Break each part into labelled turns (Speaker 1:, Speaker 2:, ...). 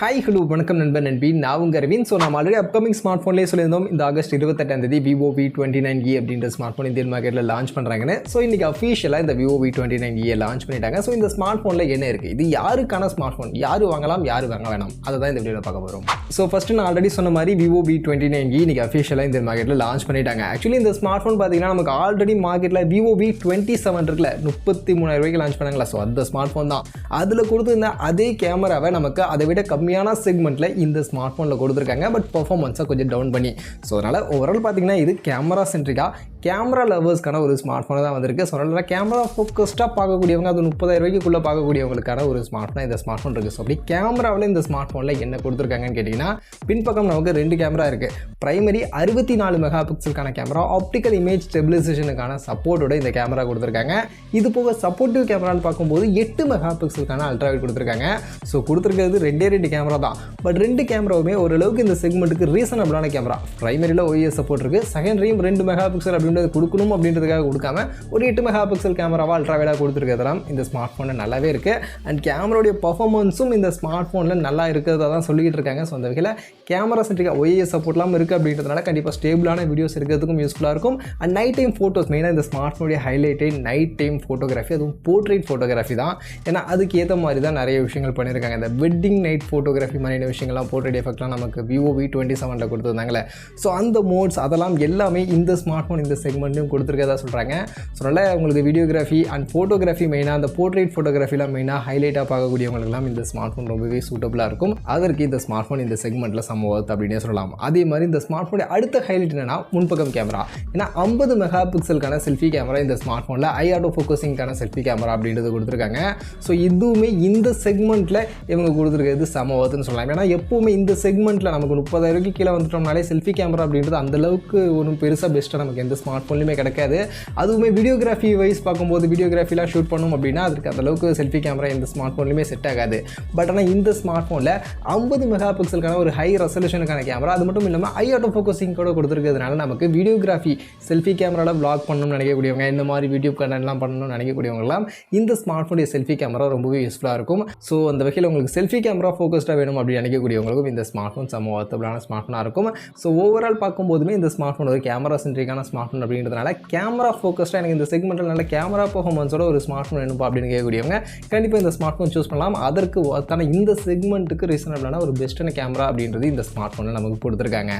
Speaker 1: Hi hello வணக்கம் நண்பன் நண்பி நான் உங்கள் அரவிந்த். ஸோ நம்ம ஆல்ரெடி அப்கமிங் ஸ்மார்ட் ஃபோன்லேயே சொல்லியிருந்தோம் இந்த ஆகஸ்ட் 28 Vivo V29e அப்படின்ற ஸ்மார்ட் ஃபோன் இந்தியன் மார்க்கெட்டில் லான்ச் பண்ணுறாங்கன்னு. ஸோ இன்றைக்கி அஃபீஷியலாக இந்த Vivo V29e லான்ச் பண்ணிட்டாங்க. ஸோ இந்த ஸ்மார்ட் ஃபோனில் என்ன இருக்குது, இது யாருக்கான ஸ்மார்ட் ஃபோன், யார் வாங்கலாம் யார் வாங்க வேணாம், அதை தான் இந்த வீடியோவில் பார்க்க போகிறோம். ஸோ ஃபஸ்ட்டு நான் ஆல்ரெடி சொன்ன மாதிரி Vivo V29e இன்றைக்கி அஃபீஷியலாக இந்த மார்க்கெட்டில் லான்ச் பண்ணிட்டாங்க. ஆக்சுவலி இந்த ஸ்மார்ட் ஃபோன் பார்த்தீங்கன்னா நமக்கு ஆல்ரெடி மார்க்கெட்டில் Vivo V27 இருக்குல்ல, 33,000 ரூபாய்க்கு லான்ச் பண்ணாங்களா. ஸோ அந்த ஸ்மார்ட் ஃபோன் தான். அதில் கொடுத்துருந்த அதே கேமராவை நமக்கு அதை விட கம்மியான செக்மெண்ட்டில் இந்த ஸ்மார்ட் ஃபோனில் கொடுத்துருக்காங்க. பட் பர்ஃபார்மன்ஸை கொஞ்சம் டவுன் பண்ணி. ஸோ அதனால் ஓவரால் பார்த்தீங்கன்னா இது கேமரா சென்ட்ரிக்காக கேமரா லவர்ஸ்க்கான ஒரு ஸ்மார்ட் ஃபோனை தான் வந்திருக்கு. ஸோ அதனால் கேமரா ஃபோக்கஸ்டாக பார்க்கக்கூடியவங்க, அது 30,000 ரூபாய்க்குள்ளே பார்க்கக்கூடியவங்களுக்கான ஒரு ஸ்மார்ட் ஃபோன் இந்த ஸ்மார்ட் ஃபோன் இருக்குது. ஸோ அப்படி கேமராவில் இந்த ஸ்மார்ட் ஃபோனில் என்ன கொடுத்துருக்காங்கன்னு கேட்டிங்கன்னா, பின்பக்கம் நமக்கு 2 கேமரா இருக்குது. ப்ரைமரி 64 மெகா பிக்சலுக்கான கேமரா, ஆப்டிக்கல் இமேஜ் ஸ்டெபிலைசேஷனுக்கான சப்போர்ட்டோட இந்த கேமரா கொடுத்துருக்காங்க. இது போக சப்போர்ட்டிவ் கேமரான்னு பார்க்கும்போது 8 மெகா பிக்சலுக்கான அல்ட்ராவைட் கொடுத்துருக்காங்க. ஸோ கொடுத்துருக்கிறது 2 கேமரா தான். பட் 2 கேமராவுமே ஓரளவுக்கு இந்த செக்மெண்ட்டுக்கு ரீசனபிளான கேமரா. ப்ரைமரியில் OIS சப்போர்ட் இருக்குது, செகண்டரியும் 2 மெகா பிக்சல் அப்படின்றது கொடுக்கணும் அப்படின்றதுக்காக கொடுக்காம ஒரு 8 மெகா பிக்சல் கேமராவாக அல்ட்ராவைடாக கொடுத்துருக்கிறதுலாம் இந்த ஸ்மார்ட் ஃபோனில் நல்லாவே இருக்குது. அண்ட் கேமராவுடைய பர்ஃபார்மன்ஸும் இந்த ஸ்மார்ட் ஃபோனில் நல்லா இருக்கிறதா தான் சொல்லிக்கிட்டு இருக்காங்க. ஸோ அந்த வகையில் கேமரா சென்ட்ரிக்காக OIS சப்போர்ட்லாம் இருக்குது அப்படின்றதுனால கண்டிப்பாக ஸ்டேபிளான வீடியோஸ் இருக்கிறதுக்கும் யூஸ்ஃபுல்லாக இருக்கும். அண்ட் நைட் டைம் ஃபோட்டோஸ், மெயினாக இந்த ஸ்மார்ட் ஃபோனுடைய ஹைலைட்டே நைட் டைம் ஃபோட்டோகிராஃபி, அதுவும் போர்ட்ரேட் ஃபோட்டோகிராஃபி தான். ஏன்னா அதுக்கு ஏற்ற மாதிரி தான் நிறைய விஷயங்கள் பண்ணியிருக்காங்க. இந்த வெட்டிங் நைட் ஃபோட்டோகிராஃபி மாதிரியான விஷயங்கள்லாம், போர்ட்ரேட் எஃபெக்ட்லாம் நமக்கு Vivo V27 கொடுத்துருந்தாங்களே. ஸோ அந்த மோட்ஸ் அதெல்லாம் எல்லாமே இந்த ஸ்மார்ட் ஃபோன் இந்த செக்மெண்ட்லையும் கொடுத்துருக்கதா சொல்கிறாங்க. ஸோ அதனால் உங்களுக்கு வீடியோகிராஃபி அண்ட் ஃபோட்டோகிராஃபி மெயினாக அந்த போர்ட்ரேட் ஃபோட்டோகிராஃபிலாம் மெயினாக ஹைலைட்டாக பார்க்கக்கூடியவங்களுக்குலாம் இந்த ஸ்மார்ட் ஃபோன் ரொம்பவே சூட்டபுளாக இருக்கும். அதற்கு இந்த ஸ்மார்ட் ஃபோன் இந்த செக்மெண்ட்டில் சம்பவத்து அப்படின்னே சொல்லலாம். அதே மாதிரி இந்த ஸ்மார்ட் ஃபோனுடைய அடுத்த ஹைலைட் என்னன்னா முன்பக்கம் கேமரா. ஏன்னா 50 மெகா பிக்சலுக்கான செல்ஃபி கேமரா இந்த ஸ்மார்ட் ஃபோனில், ஐ ஆட்டோ ஃபோக்கஸிங்கான செல்ஃபி கேமரா அப்படின்றது கொடுத்துருக்காங்க. ஸோ இதுவுமே இந்த செக்மெண்ட்டில் இவங்க கொடுத்துருக்கிறது சம்பவத்துன்னு சொல்லலாம். ஏன்னா எப்போவுமே இந்த செக்மெண்ட்டில் நமக்கு 30,000 ரூபாய்க்கு கீழே வந்துட்டோம்னாலே செல்ஃபி கேமரா அப்படின்றது அந்தளவுக்கு ஒன்றும் பெருசாக பெஸ்ட்டாக நமக்கு எந்த ஸ்மார்ட் ஃபோன்லையுமே கிடைக்காது. அதுவுமே வீடியோகிராஃபி வைஸ் பார்க்கும்போது வீடியோகிராஃபிலாம் ஷூட் பண்ணணும் அப்படின்னா அதுக்கு அந்தளவுக்கு செல்ஃபி கேமரா எந்த ஸ்மார்ட் ஃபோன்லையுமே செட் ஆகாது. பட் ஆனால் இந்த ஸ்மார்ட் ஃபோனில் 50 மெகா பிக்சலுக்கான ஒரு ஹை ரெசல்யூஷனுக்கான கேமரா, அது மட்டும் இல்லாமல் ஐ ஆட்டோ ஃபோக்கஸிங் கூட கொடுத்துருக்கிறதுனால நமக்கு வீடியோகிராஃபி செல்ஃபி கேமராவில் வ்ளாக் பண்ணணும்னு நினைக்கக்கூடியவங்க, இந்த மாதிரி யூடியூப் கண்டென்ட்லாம் பண்ணணும்னு நினைக்கக்கூடியவங்களாம் இந்த ஸ்மார்ட் ஃபோனுடைய செல்ஃபி கேமரா ரொம்பவே யூஸ்ஃபுல்லாக இருக்கும். ஸோ அந்த வகையில் உங்களுக்கு செல்ஃபி கேமரா ஃபோக்கஸ்டாக வேணும் அப்படின்னு நினைக்கக்கூடியவங்களுக்கும் இந்த ஸ்மார்ட் ஃபோன் சமூகத்தபிளான ஸ்மார்ட் ஃபோனாக இருக்கும். ஸோ ஓவரால் பார்க்கும்போதுமே இந்த ஸ்மார்ட் ஃபோன் ஒரு கேமரா சென்ட்ரிக்கான ஸ்மார்ட் ஃபோன் அப்படின்றதுனால கேமரா ஃபோக்கஸ்டாக எனக்கு இந்த செக்மெண்ட்டில் நல்ல கேமரா பர்ஃபார்மன்ஸோட ஒரு ஸ்மார்ட் ஃபோன் வேணும் அப்படின்னு கேட்கக்கூடியவங்க கண்டிப்பாக இந்த ஸ்மார்ட் ஃபோன் சூஸ் பண்ணலாம். அதற்கு ஒருத்தான இந்த செக்மெண்ட்டுக்கு ரீசனபிளான ஒரு பெஸ்ட்டான கேமரா அப்படின்றது இந்த ஸ்மார்ட் ஃபோனில் நமக்கு கொடுத்துருக்காங்க.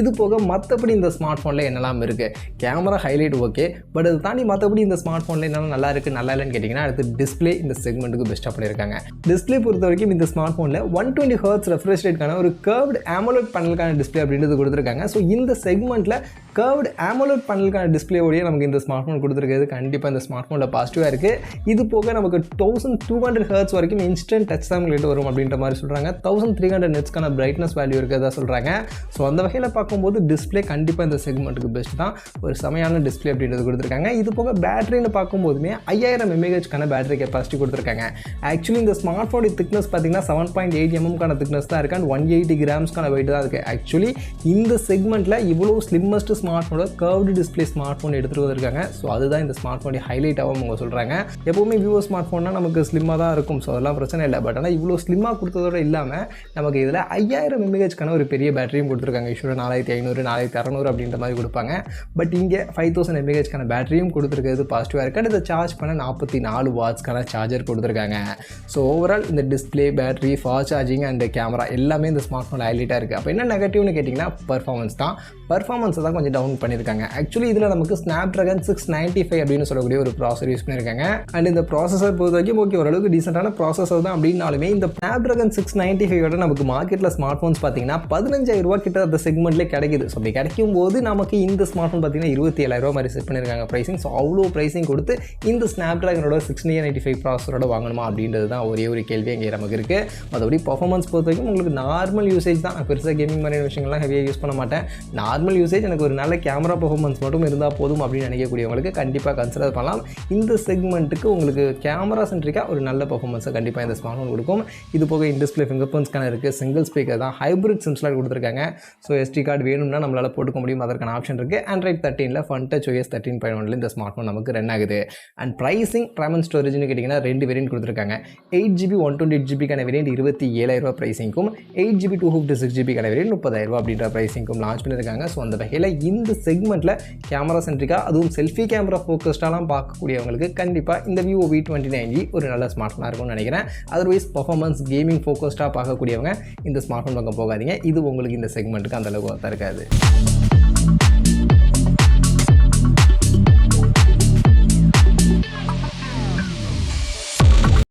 Speaker 1: இது போக மற்றபடி இந்த ஸ்மார்ட் ஃபோனில் என்னெல்லாம் இருக்குது, கேமரா ஹைலைட் ஓகே, பட் அதை தாண்டி மற்றபடி இந்த ஸ்மார்ட் ஃபோனில் என்னென்ன நல்லா இருக்குது நல்லா இல்லைன்னு கேட்டிங்கன்னா அடுத்து டிஸ்பிளே இந்த செக்மெண்ட்டுக்கு பெஸ்ட்டாக பண்ணியிருக்காங்க. டிஸ்பிளே பொறுத்த வரைக்கும் இந்த ஸ்மார்ட் ஃபோனில் 120 Hz ரெஃப்ரெஷ் ரேட்கான ஒரு கர்வ்டு AMOLED பேனலுக்கான டிஸ்பிளே அப்படின்றது கொடுத்துருக்காங்க. ஸோ இந்த செக்மெண்ட்டில் கர்வ்டு AMOLED பேனலுக்கான டிஸ்பிளேவோடய நமக்கு இந்த ஸ்மார்ட் ஃபோன் கொடுத்துருக்கிறது கண்டிப்பாக இந்த ஸ்மார்ட் ஃபோனில் பாசிட்டிவாக இருக்குது. இது போக நமக்கு 1200 Hz வரைக்கும் இன்ஸ்டன்ட் டச் சாம்பிள் வரும் அப்படின்ற மாதிரி சொல்கிறாங்க. 1300 நெட்ஸ்க்கான பிரைட்னஸ் வேல்யூ இருக்கிறதா சொல்கிறாங்க. ஸோ அந்த வகையில் பார்க்கும்போது டிஸ்பிளே கண்டிப்பாக இந்த செக்மெண்ட்டுக்கு பெஸ்ட் தான், ஒரு செமையான டிஸ்பிளே அப்படின்றது கொடுத்துருக்காங்க. இது போக பேட்டரின்னு பார்க்கும்போதுமே 5000 mAhக்கான பேட்டரி கெப்பாசிட்டி கொடுத்துருக்காங்க. ஆக்சுவலி இந்த ஸ்மார்ட் ஃபோனுடைய திக்னஸ் பார்த்தீங்கன்னா 7.8 mm திக்னஸ் தான் இருக்குது. அண்ட் 180 கிராம்ஸ்க்கான வெயிட் தான் இருக்குது. ஆக்சுவலி இந்த செக்மெண்ட்டில் இவ்வளோ ஸ்லிம்மஸ்ட் ஸ்மார்ட் ஃபோனோட கர்வ்டு டிஸ்பிளே ஸ்மார்ட் ஃபோன் எடுத்துகிட்டு வந்திருக்காங்க. ஸோ அதுதான் இந்த ஸ்மார்ட் ஃபோனுடைய ஹைலைட்டாகவும் அவங்க சொல்கிறாங்க. எப்போவுமே Vivo ஸ்மார்ட் ஃபோன்னா நமக்கு ஸ்லிம்மாக தான் இருக்கும். ஸோ அதெல்லாம் பிரச்சனை இல்லை. பட் ஆனால் இவ்வளோ ஸ்லிம்மாக கொடுத்ததோடு இல்லாமல் நமக்கு இதில் 5000 mAhக்கான ஒரு பெரிய பேட்டரியும் கொடுத்துருக்காங்க. யூஸ்வலாக 4500 4600 அப்படின்ற மாதிரி கொடுப்பாங்க. பட் இங்கே 5000 mAhக்கான பேட்டரியும் கொடுத்துருக்கிறது பாசிட்டிவாக இருக்குது. இதை சார்ஜ் பண்ண 44 வாட்ஸ்க்கான சார்ஜர் கொடுத்துருக்காங்க. ஸோ ஓவரால் இந்த display, battery, fast charging and camera எல்லாமே இந்த ஸ்மார்ட் ஃபோன் ஹைலைட்டாக இருக்குது. அப்போ என்ன நெகட்டிவ்னு கேட்டிங்கன்னா பர்ஃபார்மன்ஸ் தான். பர்ஃபார்மன்ஸை தான் கொஞ்சம் டவுன் பண்ணியிருக்காங்க. ஆக்சுவலி இதில் நமக்கு Snapdragon 695 அப்படின்னு சொல்லக்கூடிய ஒரு ப்ராசஸர் யூஸ் பண்ணியிருக்காங்க. அண்ட் இந்த ப்ராசஸர் பொறுத்த வரைக்கும் ஓகே, ஓரளவுக்கு டீசெண்டான ப்ராசஸர் தான். அப்படின்னாலுமே இந்த Snapdragon 695 நமக்கு மார்க்கெட்டில் ஸ்மார்ட் ஃபோன்ஸ் பார்த்தீங்கன்னா 15,000 ரூபா கிட்ட அந்த செக்மெண்ட்லேயே கிடைக்குது. ஸோ அப்படி கிடைக்கும் போது நமக்கு இந்த ஸ்மார்ட் ஃபோன் பார்த்தீங்கன்னா 27,000 ரூபா மாதிரி செட் பண்ணியிருக்காங்க ப்ரைசிங். ஸோ அவ்வளோ ப்ரைசிங் கொடுத்து இந்த Snapdragonோட 695 ப்ராசஸரோட வாங்கணுமா அப்படின்றது தான் ஒரே ஒரு கேள்வி இங்கே நமக்கு இருக்குது. மற்றபடி பர்ஃபார்மன்ஸ் பொறுத்த வரைக்கும் உங்களுக்கு நார்மல் யூசேஜ் தான். பெருசாக கேமிங் மாதிரியான விஷயங்கள்லாம் ஹெவியாக யூஸ் பண்ண மாட்டேன். நார்மல் யூசேஜ் எனக்கு ஒரு நல்ல கேமரா பெர்ஃபார்மன்ஸ் மட்டும் இருந்தால் போதும் அப்படின்னு நினைக்கக்கூடியவங்களுக்கு கண்டிப்பாக கன்சிடர் பண்ணலாம். இந்த செக்மெண்ட்டுக்கு உங்களுக்கு கேமரா சென்ட்ரிக்காக ஒரு நல்ல பெர்ஃபார்மன்ஸை கண்டிப்பாக இந்த ஸ்மார்ட் ஃபோன் கொடுக்கும். இது போக இன்டிஸ்பிளே ஃபிங்கர் பிரிண்ட் ஸ்கேனர் இருக்குது, சிங்கிள் ஸ்பீக்கர் தான், ஹைப்ரிட் சிம்ஸ்லாம் கொடுத்துருக்காங்க. ஸோ SD கார்டு வேணும்னா நம்மளால் போட்டுக்க முடியும், அதற்கான ஆப்ஷன் இருக்குது. Android 13ல் FunTouch OS 13.1 இந்த ஸ்மார்ட் ஃபோன் நமக்கு ரன் ஆகுது. அண்ட் ப்ரைஸிங் RAM and ஸ்டோரேஜ்னு கேட்டிங்கன்னா 2 வேரியன்ட் கொடுத்துருக்காங்க. 8GB 128GBக்கான வேரியன்ட் 27,000 ப்ரைஸிங்கும், 8GB 256GBக்கான வேரியன்ட் 30,000 அப்படின்ற ப்ரைஸிங்கும் லான்ச் பண்ணியிருக்காங்க. ஸோ அந்த வகையில் இந்த செக்மெண்ட்டில் கேமரா சென்ட்ரிக்காக அதுவும் செல்ஃபி கேமரா ஃபோக்கஸ்டாலாம் பார்க்கக்கூடியவங்களுக்கு கண்டிப்பாக இந்த Vivo V29e ஒரு நல்ல ஸ்மார்ட் ஃபோனாக இருக்கும்னு நினைக்கிறேன். அதர்வைஸ் பர்ஃபார்மன்ஸ் கேமிங் ஃபோக்கஸ்டாக பார்க்கக்கூடியவங்க இந்த ஸ்மார்ட் ஃபோன் பக்கம் போகாதீங்க. இது உங்களுக்கு இந்த செக்மெண்ட்டுக்கு அந்தளவுக்கு ஒர்த்தாக இருக்காது.